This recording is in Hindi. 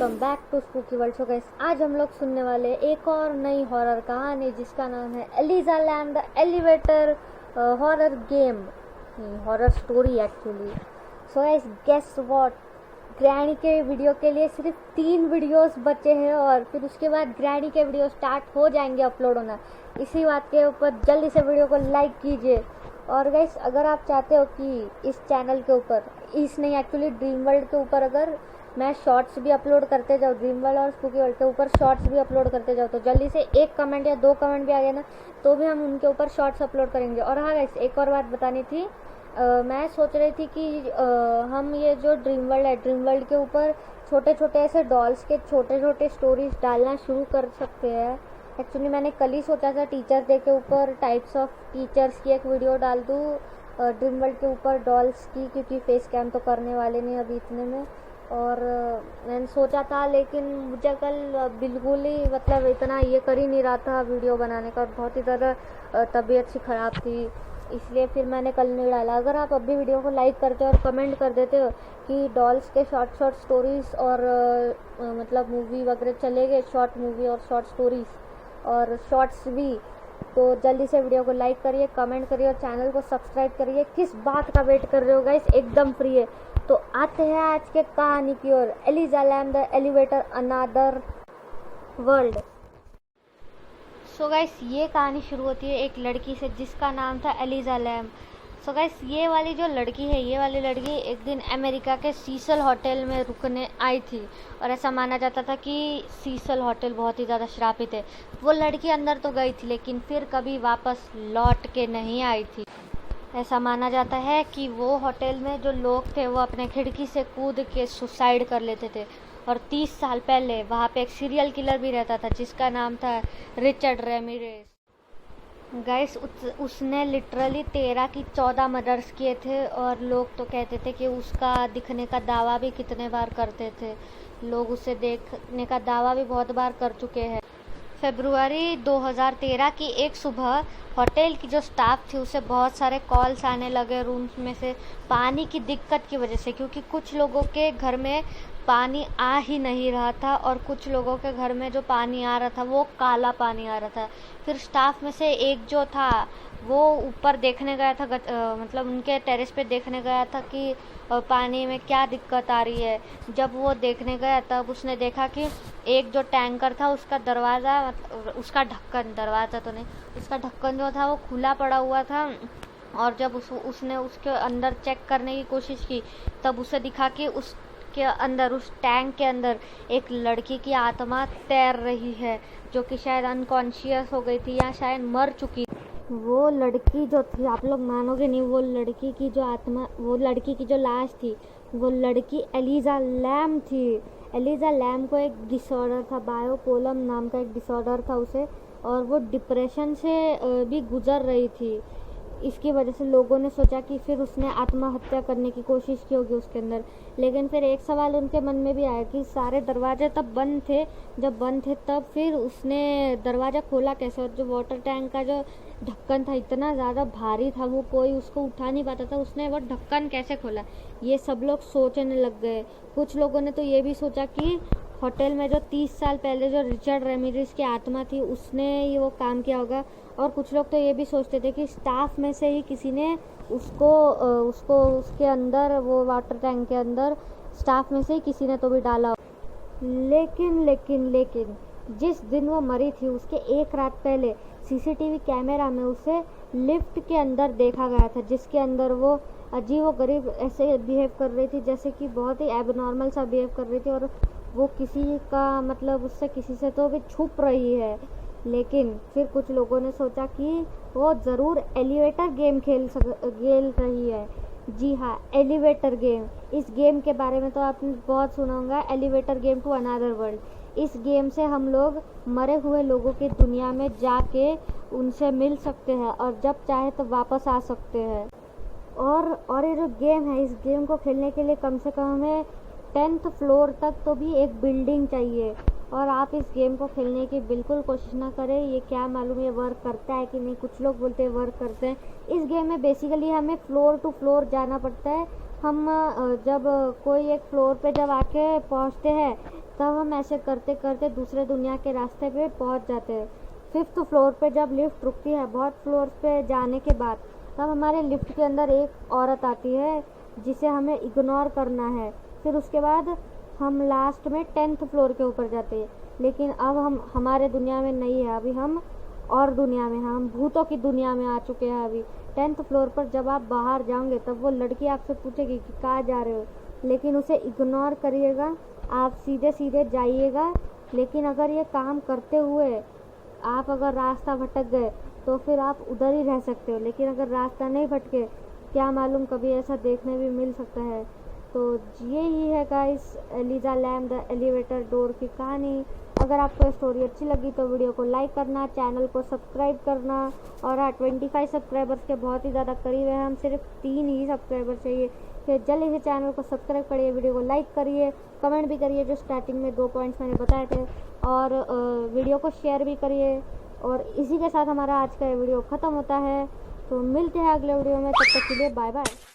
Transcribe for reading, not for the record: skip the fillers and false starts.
Welcome back to spooky world. So guys, आज हम लोग सुनने वाले एक और नई हॉरर कहानी जिसका नाम है Elisa Lam the elevator horror game, horror story actually. So guys, guess what, granny के वीडियो के लिए सिर्फ 3 वीडियोस बचे हैं और फिर उसके बाद ग्रैनी के वीडियो स्टार्ट हो जाएंगे अपलोड होना। इसी बात के ऊपर जल्दी से वीडियो को लाइक कीजिए। और गाइस, अगर आप चाहते हो कि इस चैनल के ऊपर, इस नहीं एक्चुअली ड्रीम वर्ल्ड के ऊपर अगर मैं शॉर्ट्स भी अपलोड करते जाऊँ, ड्रीम वर्ल्ड और स्पूकी वर्ल्ड के ऊपर शॉर्ट्स भी अपलोड करते जाऊँ, तो जल्दी से 1 कमेंट या 2 कमेंट भी आ गए ना, तो भी हम उनके ऊपर शॉर्ट्स अपलोड करेंगे। और हाँ गाइस, एक और बात बतानी थी, मैं सोच रही थी कि हम ये जो ड्रीम वर्ल्ड है, ड्रीम वर्ल्ड के ऊपर छोटे छोटे ऐसे डॉल्स के छोटे छोटे स्टोरीज डालना शुरू कर सकते हैं। एक्चुअली मैंने कल ही सोचा था टीचर डे के ऊपर टाइप्स ऑफ टीचर्स की एक वीडियो डाल दूँ ड्रीम वर्ल्ड के ऊपर डॉल्स की, क्योंकि फेस कैम तो करने वाले नहीं अभी इतने में। और मैंने सोचा था, लेकिन मुझे कल बिल्कुल ही मतलब इतना ये कर ही नहीं रहा था वीडियो बनाने का, बहुत ही ज़्यादा तबीयत सी ख़राब थी, इसलिए फिर मैंने कल नहीं डाला। अगर आप अब भी वीडियो को लाइक करते हो और कमेंट कर देते हो कि डॉल्स के शॉर्ट स्टोरीज़ और मतलब मूवी वगैरह चलेंगे, शॉर्ट मूवी और शॉर्ट स्टोरीज़ और शॉर्ट्स भी, तो जल्दी से वीडियो को लाइक करिए, कमेंट करिए और चैनल को सब्सक्राइब करिए। किस बात का वेट कर रहे हो गाइस, एकदम फ्री है। तो आते हैं आज के कहानी की ओर, Elisa Lam the elevator another world. So guys, ये कहानी शुरू होती है एक लड़की से जिसका नाम था एलिजा लैम। सो गाइस, ये वाली जो लड़की है, ये वाली लड़की एक दिन अमेरिका के सीसल होटल में रुकने आई थी और ऐसा माना जाता था कि सीसल होटल बहुत ही ज़्यादा श्रापित है। वो लड़की अंदर तो गई थी लेकिन फिर कभी वापस लौट के नहीं आई थी। ऐसा माना जाता है कि वो होटल में जो लोग थे वो अपने खिड़की से कूद के सुसाइड कर लेते थे। और 30 साल पहले वहाँ पे एक सीरियल किलर भी रहता था जिसका नाम था रिचर्ड रेमिरेज। गाइस, उसने लिटरली 13 की 14 मर्डर्स किए थे और लोग तो कहते थे कि उसका दिखने का दावा भी कितने बार करते थे। लोग उसे देखने का दावा भी बहुत बार कर चुके हैं। फरवरी 2013 की एक सुबह होटल की जो स्टाफ थी उसे बहुत सारे कॉल्स आने लगे रूम्स में से पानी की दिक्कत की वजह से, क्योंकि कुछ लोगों के घर में पानी आ ही नहीं रहा था और कुछ लोगों के घर में जो पानी आ रहा था वो काला पानी आ रहा था। फिर स्टाफ में से एक जो था वो ऊपर देखने गया था, मतलब उनके टेरेस पे देखने गया था कि पानी में क्या दिक्कत आ रही है। जब वो देखने गया तब उसने देखा कि एक जो टैंकर था उसका दरवाज़ा, उसका ढक्कन, दरवाज़ा तो नहीं, उसका ढक्कन जो था वो खुला पड़ा हुआ था। और जब उसने उसके अंदर चेक करने की कोशिश की तब उसे दिखा कि उसके अंदर, उस टैंक के अंदर एक लड़की की आत्मा तैर रही है जो कि शायद अनकॉन्शियस हो गई थी या शायद मर चुकी। वो लड़की जो थी, आप लोग मानोगे नहीं, वो लड़की की जो आत्मा, वो लड़की की जो लाश थी, वो लड़की एलिजा लैम थी। एलिजा लैम को एक डिसऑर्डर था, बायोपोलर नाम का एक डिसऑर्डर था उसे, और वो डिप्रेशन से भी गुजर रही थी। इसकी वजह से लोगों ने सोचा कि फिर उसने आत्महत्या करने की कोशिश की होगी उसके अंदर। लेकिन फिर एक सवाल उनके मन में भी आया कि सारे दरवाजे तब बंद थे, जब बंद थे तब फिर उसने दरवाज़ा खोला कैसे, और जो वाटर टैंक का जो ढक्कन था इतना ज़्यादा भारी था, वो कोई उसको उठा नहीं पाता था, उसने वो ढक्कन कैसे खोला। ये सब लोग सोचने लग गए। कुछ लोगों ने तो ये भी सोचा कि होटल में जो 30 साल पहले जो रिचर्ड रेमिरेज की आत्मा थी उसने ये वो काम किया होगा। और कुछ लोग तो ये भी सोचते थे कि स्टाफ में से ही किसी ने उसको उसके अंदर, वो वाटर टैंक के अंदर स्टाफ में से ही किसी ने तो भी डाला। लेकिन जिस दिन वो मरी थी उसके 1 रात पहले सीसीटीवी कैमरा में उसे लिफ्ट के अंदर देखा गया था, जिसके अंदर वो अजीबोगरीब ऐसे बिहेव कर रही थी, जैसे कि बहुत ही एबनॉर्मल सा बिहेव कर रही थी और वो किसी का मतलब उससे किसी से तो भी छुप रही है। लेकिन फिर कुछ लोगों ने सोचा कि वो ज़रूर एलिवेटर गेम खेल रही है। जी हाँ, एलिवेटर गेम। इस गेम के बारे में तो आपने बहुत सुना होगा, elevator game to another world. इस गेम से हम लोग मरे हुए लोगों की दुनिया में जाके उनसे मिल सकते हैं और जब चाहे तो वापस आ सकते हैं। और ये जो गेम है, इस गेम को खेलने के लिए कम से कम हमें 10th फ्लोर तक तो भी एक बिल्डिंग चाहिए। और आप इस गेम को खेलने की बिल्कुल कोशिश ना करें, ये क्या मालूम ये वर्क करता है कि नहीं। कुछ लोग बोलते हैं वर्क करते हैं। इस गेम में बेसिकली हमें फ्लोर टू फ्लोर जाना पड़ता है। हम जब कोई एक फ्लोर पे जब आके पहुंचते हैं तब हम ऐसे करते करते दूसरे दुनिया के रास्ते पे पहुंच जाते हैं। 5th फ्लोर पे जब लिफ्ट रुकती है, बहुत फ्लोर पे जाने के बाद, तब हमारे लिफ्ट के अंदर एक औरत आती है जिसे हमें इग्नोर करना है। फिर उसके बाद हम लास्ट में 10th फ्लोर के ऊपर जाते हैं, लेकिन अब हम हमारे दुनिया में नहीं है, अभी हम और दुनिया में हैं, हम भूतों की दुनिया में आ चुके हैं। अभी 10th फ्लोर पर जब आप बाहर जाओगे तब वो लड़की आपसे पूछेगी कि कहाँ जा रहे हो, लेकिन उसे इग्नोर करिएगा, आप सीधे सीधे जाइएगा। लेकिन अगर ये काम करते हुए आप अगर रास्ता भटक गए तो फिर आप उधर ही रह सकते हो, लेकिन अगर रास्ता नहीं भटके, क्या मालूम कभी ऐसा देखने भी मिल सकता है। तो यही है guys Elisa Lam the elevator door की कहानी। अगर आपको स्टोरी अच्छी लगी तो वीडियो को लाइक करना, चैनल को सब्सक्राइब करना। और हाँ, 25 सब्सक्राइबर्स के बहुत ही ज़्यादा करीब है, हम सिर्फ 3 ही सब्सक्राइबर चाहिए। फिर जल्दी से चैनल को सब्सक्राइब करिए, वीडियो को लाइक करिए, कमेंट भी करिए जो स्टार्टिंग में 2 पॉइंट्स मैंने बताए थे, और वीडियो को शेयर भी करिए। और इसी के साथ हमारा आज का वीडियो ख़त्म होता है, तो मिलते हैं अगले वीडियो में, तब तक के लिए बाय बाय।